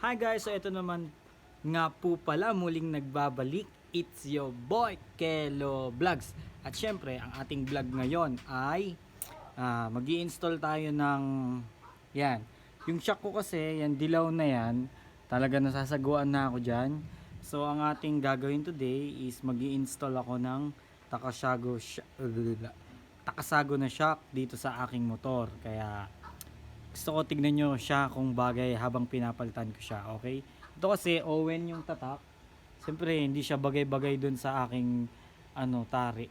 Hi guys, so ito naman nga po pala muling nagbabalik. It's your boy Kelo Vlogs. At syempre, ang ating vlog ngayon ay mag-i-install tayo ng yan. Yung shock ko kasi, yan dilaw na yan, talaga nasasaguan na ako dyan. So ang ating gagawin today is mag-i-install ako ng Takasago na shock dito sa aking motor. Kaya gusto ko tignan nyo siya kung bagay habang pinapalitan ko siya, okay? Ito kasi Owen yung tatak. Siyempre hindi siya bagay-bagay dun sa aking tari.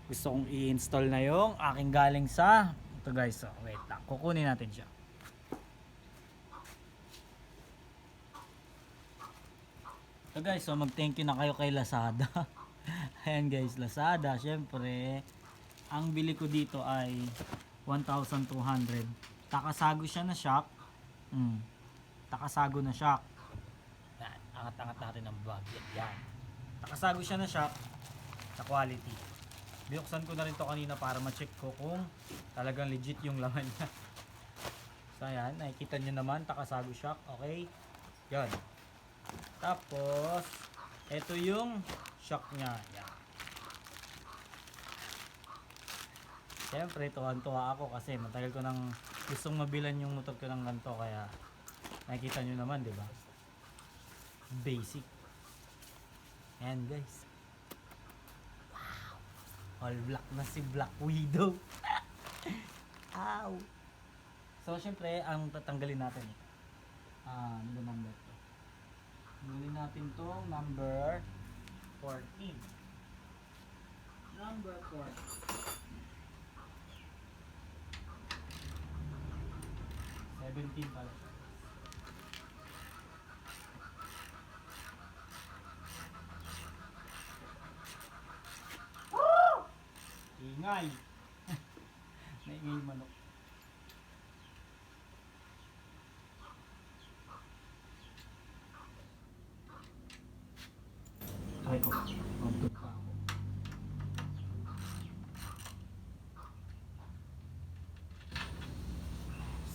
Gusto kong i-install na yung aking galing sa ito guys, so wait lang, kukunin natin siya. So guys, so mag-thank you na kayo kay Lazada. Ayan guys, Lazada, syempre ang bili ko dito ay 1,200. Takasago siya na shock. Takasago na shock. Yan, angat-angat natin ang bag. Yan. Takasago siya na shock sa quality. Binuksan ko na rin to kanina para ma-check ko kung talagang legit yung laman niya. So ayan, nakikita nyo naman, Takasago shock. Okay? Yan. Tapos, ito yung shock niya. Yan. Siyempre, tuwan-tuwa ako kasi matagal ko nang gustong mabilan yung motor ko ng ganito, kaya nakikita nyo naman, di ba? Basic. Ayan guys. Wow! All black na si Black Widow. Ow! So, siyempre, ang tatanggalin natin ano number to? Tanggalin natin to number 14. Number 14. 17 pala. Ingay. Naingay manok. Ay ko. Pagtog pa ako.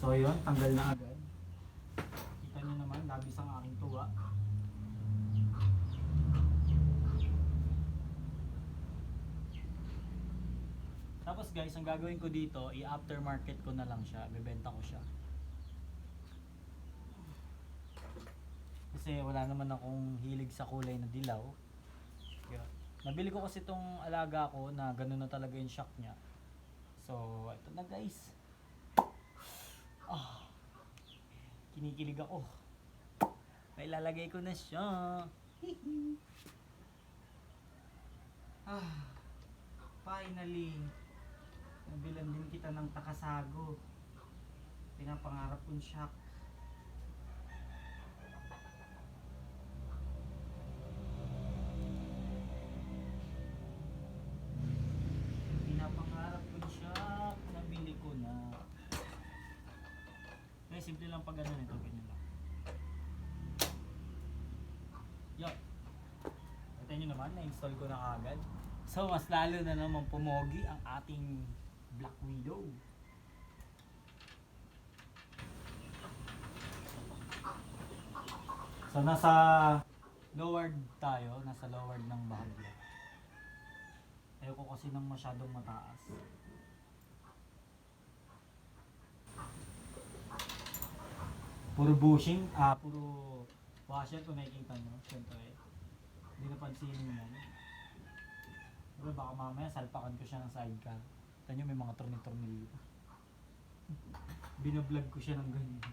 So yun, tanggal na agad. Kita nyo naman, labis ang aking tuwa. Tapos guys, ang gagawin ko dito, i-aftermarket ko na lang siya. Bebenta ko siya. Kasi wala naman akong hilig sa kulay na dilaw. Kaya, nabili ko kasi itong alaga ko na gano'n na talaga yung shock niya. So, ito na guys. Kinikilig ako. May lalagay ko na siya. Finally. Nabilan din kita ng Takasago. Pinapangarap kong shock. Pinapangarap kong shock. Nabili ko na. Kaya simple lang pag ano nito, ganyan lang. Yup. Kita nyo naman, na-install ko na agad. So, mas lalo na naman pumogi ang ating Black Widow. So, nasa lowered tayo. Nasa lowered ng bahagya. Ayoko kasi ng masyadong mataas. Puro bushing, puro washer kung nakikita nyo. Siyempre, hindi napansinin yan. Pero baka mamaya salpakan ko siya ng sidecar. Kita nyo may mga tornil-tornil. Binablog ko siya ng ganyan.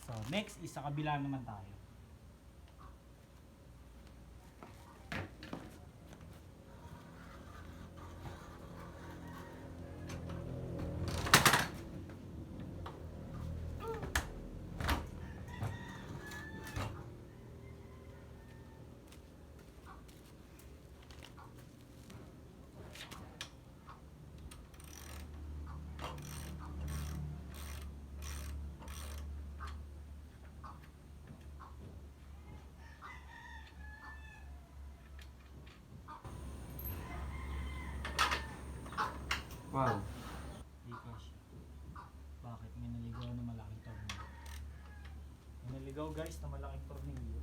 So, next is sa kabila naman tayo. Wow. Di kasya. Bakit? May naligaw na malaking tornilyo. May naligaw guys na malaking tornilyo.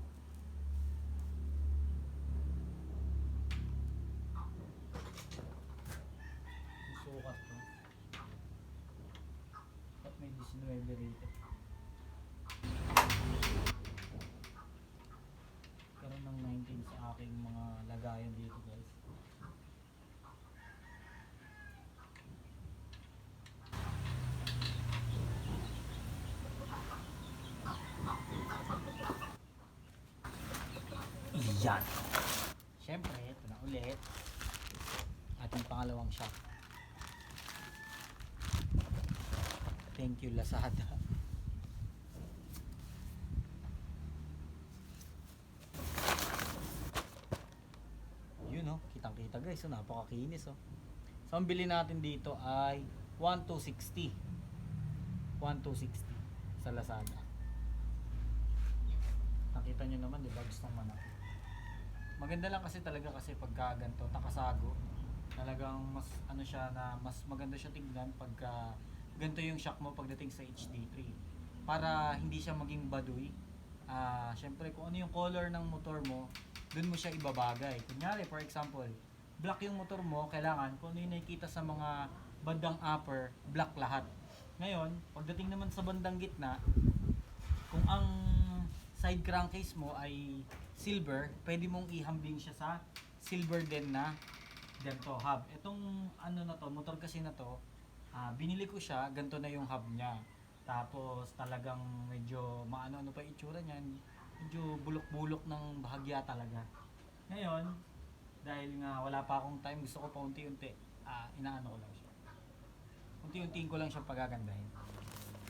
Sukat to. At may 19 rito. Karoon ng 19 sa aking mga lagayan dito guys. Iyan. Siyempre, ito na ulit. Ating pangalawang shop. Thank you Lazada. Yun oh, kitang kita guys, oh, napakakinis oh. So ang bili natin dito ay 1,260. 1,260 sa Lazada. Nakita nyo naman, di ba? Gustong manaki. Maganda lang kasi talaga kasi pagka ganito, takasago. Talagang mas ano siya na mas maganda siya tingnan pagka ganito yung shock mo pagdating sa HD3. Para hindi siya maging baduy. Syempre kung ano yung color ng motor mo, dun mo siya ibabagay. Kunyari, for example, black yung motor mo, kailangan kung ano yung nakikita sa mga bandang upper, black lahat. Ngayon, pagdating naman sa bandang gitna, kung ang side crankcase mo ay silver, pwede mong ihambing siya sa silver din na ganito hub. Itong ano na to, motor kasi na to, binili ko siya, ganito na yung hub niya. Tapos talagang medyo maano-ano pa itsura niyan, medyo bulok-bulok ng bahagya talaga. Ngayon, dahil nga wala pa akong time, gusto ko pa unti-unti, inaano ko lang siya. Unti-untiin ko lang siya pagagandahin.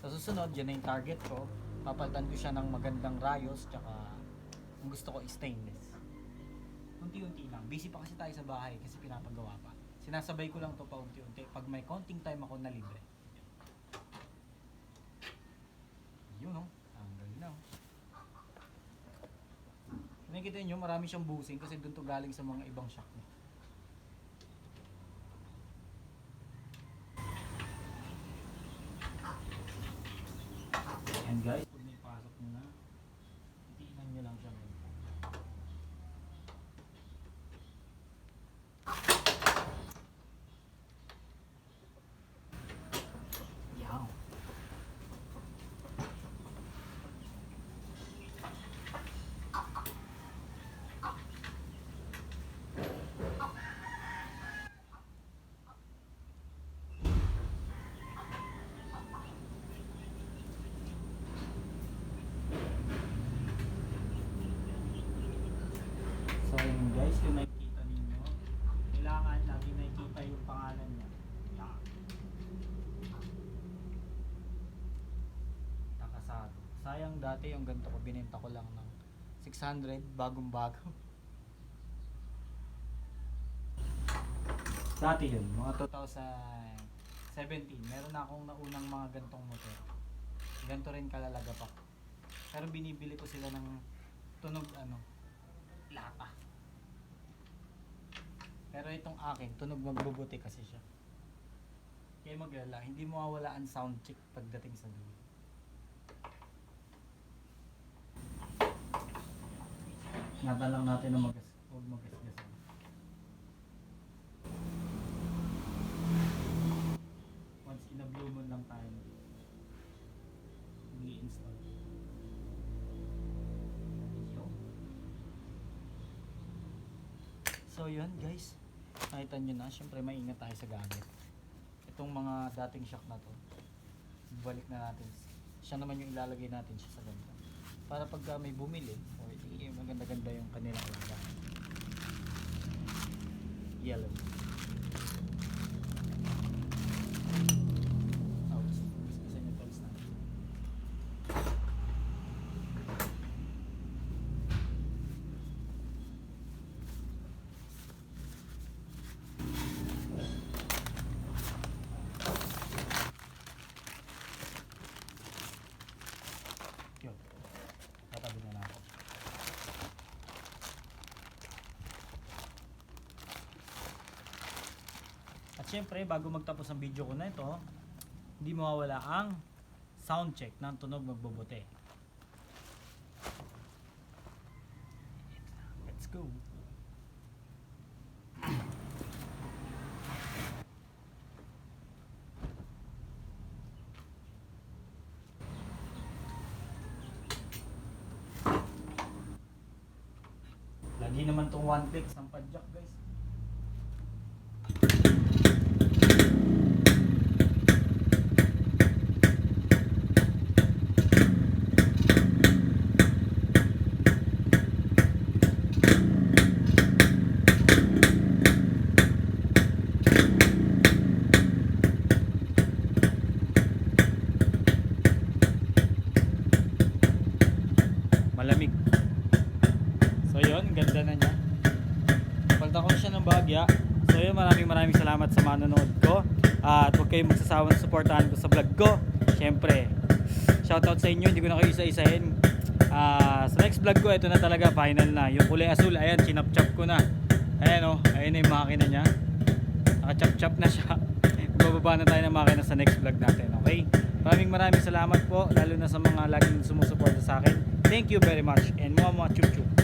Sa susunod, yan na yung target ko. Papalitan ko siya ng magandang rayos, tsaka ang gusto ko is stainless. Unti-unti lang. Busy pa kasi tayo sa bahay kasi pinapagawa pa. Sinasabay ko lang to pa unti-unti pag may konting time ako na libre. Yun o, ang galing na. Nakikita nyo, marami siyang busing kasi doon to galing sa mga ibang shock niya. And guys, pag may pasok nyo na, itiinan nyo lang siya ngayon. Yaw. So yun guys, kung nakikita ninyo, kailangan lagi nakikita yung pangalan niya. Yan. Nakasado. Sayang dati yung ganito ko, binenta ko lang ng 600, bagong bago. Dati yun, mga 2017, meron na akong naunang mga gantong motor. Ganto rin kalalaga pa. Pero binibili ko sila ng tunog lata. Pero itong akin, tunog magbubuti kasi siya. Kaya maglala, hindi mawawala ang sound check pagdating sa dulo. Ingatan lang natin na huwag magasgasan. Once in a blue moon lang tayo i-install. So yun guys, nakita nyo na, syempre maingat tayo sa gamit. Itong mga dating shock na to, balik na natin. Siya naman yung ilalagay natin siya sa ganda. Para pagka may bumili, o maganda-ganda yung kanilang lagayan. Yellow. Ouch. Kasi yung tools natin. Yun. Tatabi na natin. syempre, bago magtapos ang video ko na ito, hindi mawawala ang sound check ng tunog magbobote. Let's go. Lagi naman tong one click ang padjak, guys. Malamig. So yun, ganda na niya. Palta ko siya ng bahagya. So yun, maraming salamat sa manonood ko. At huwag kayong magsasawang suportahan ko sa vlog ko. Syempre, shoutout sa inyo, hindi ko na kayo isa-isahin. Sa next vlog ko, ito na talaga, final na. Yung kulay asul, ayan, chinap-chop ko na. Ayan o, ayan na yung makina niya. Naka-chop-chop na siya. Bababa na tayo ng makina sa next vlog natin, okay? Maraming salamat po, lalo na sa mga laging sumusuporta sa akin. Thank you very much and mga chup chup.